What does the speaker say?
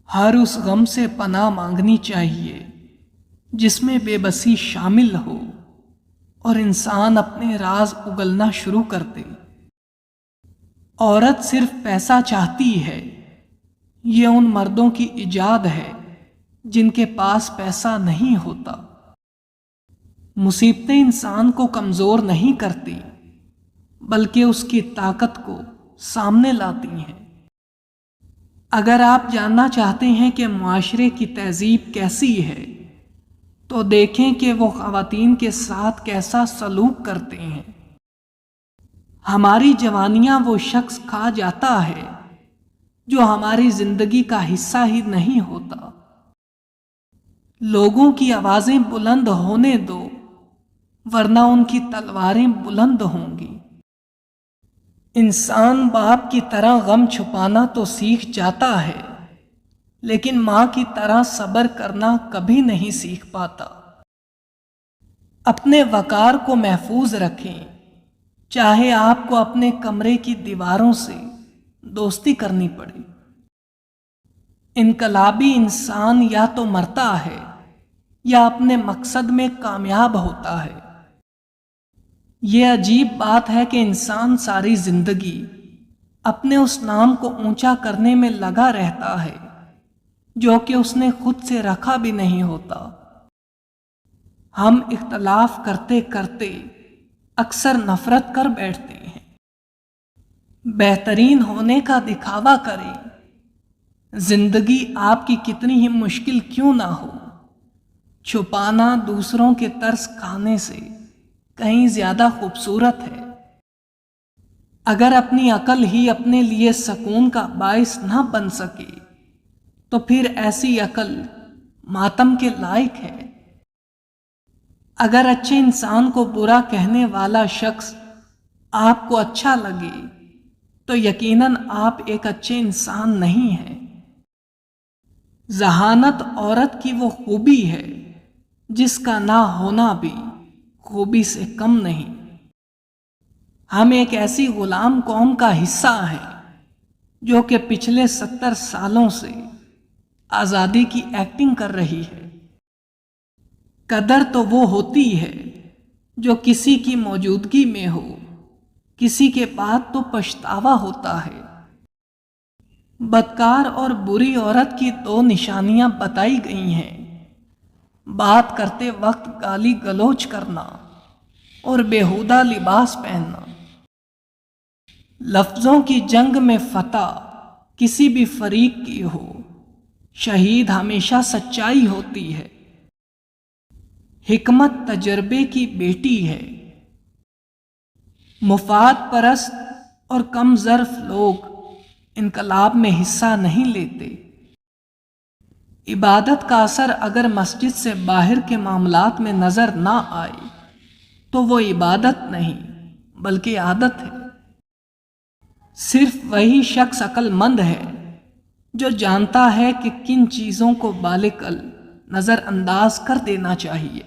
ہر اس غم سے پناہ مانگنی چاہیے جس میں بے بسی شامل ہو اور انسان اپنے راز اگلنا شروع کر دے۔ عورت صرف پیسہ چاہتی ہے، یہ ان مردوں کی ایجاد ہے جن کے پاس پیسہ نہیں ہوتا۔ مصیبتیں انسان کو کمزور نہیں کرتی بلکہ اس کی طاقت کو سامنے لاتی ہیں۔ اگر آپ جاننا چاہتے ہیں کہ معاشرے کی تہذیب کیسی ہے تو دیکھیں کہ وہ خواتین کے ساتھ کیسا سلوک کرتے ہیں۔ ہماری جوانیاں وہ شخص کھا جاتا ہے جو ہماری زندگی کا حصہ ہی نہیں ہوتا۔ لوگوں کی آوازیں بلند ہونے دو ورنہ ان کی تلواریں بلند ہوں گی۔ انسان باپ کی طرح غم چھپانا تو سیکھ جاتا ہے لیکن ماں کی طرح صبر کرنا کبھی نہیں سیکھ پاتا۔ اپنے وقار کو محفوظ رکھیں، چاہے آپ کو اپنے کمرے کی دیواروں سے دوستی کرنی پڑے۔ انقلابی انسان یا تو مرتا ہے یا اپنے مقصد میں کامیاب ہوتا ہے۔ یہ عجیب بات ہے کہ انسان ساری زندگی اپنے اس نام کو اونچا کرنے میں لگا رہتا ہے جو کہ اس نے خود سے رکھا بھی نہیں ہوتا۔ ہم اختلاف کرتے کرتے اکثر نفرت کر بیٹھتے ہیں۔ بہترین ہونے کا دکھاوا کریں۔ زندگی آپ کی کتنی ہی مشکل کیوں نہ ہو، چھپانا دوسروں کے ترس کھانے سے کہیں زیادہ خوبصورت ہے۔ اگر اپنی عقل ہی اپنے لیے سکون کا باعث نہ بن سکے تو پھر ایسی عقل ماتم کے لائق ہے۔ اگر اچھے انسان کو برا کہنے والا شخص آپ کو اچھا لگے تو یقیناً آپ ایک اچھے انسان نہیں ہیں۔ ذہانت عورت کی وہ خوبی ہے جس کا نہ ہونا بھی خوبی سے کم نہیں۔ ہم ایک ایسی غلام قوم کا حصہ ہیں جو کہ پچھلے 70 سالوں سے آزادی کی ایکٹنگ کر رہی ہے۔ قدر تو وہ ہوتی ہے جو کسی کی موجودگی میں ہو، کسی کے بعد تو پچھتاوا ہوتا ہے۔ بدکار اور بری عورت کی 2 نشانیاں بتائی گئی ہیں: بات کرتے وقت گالی گلوچ کرنا اور بیہودہ لباس پہننا۔ لفظوں کی جنگ میں فتح کسی بھی فریق کی ہو، شہید ہمیشہ سچائی ہوتی ہے۔ حکمت تجربے کی بیٹی ہے۔ مفاد پرست اور کم ظرف لوگ انقلاب میں حصہ نہیں لیتے۔ عبادت کا اثر اگر مسجد سے باہر کے معاملات میں نظر نہ آئے تو وہ عبادت نہیں بلکہ عادت ہے۔ صرف وہی شخص عقل مند ہے جو جانتا ہے کہ کن چیزوں کو بالعقل نظر انداز کر دینا چاہیے۔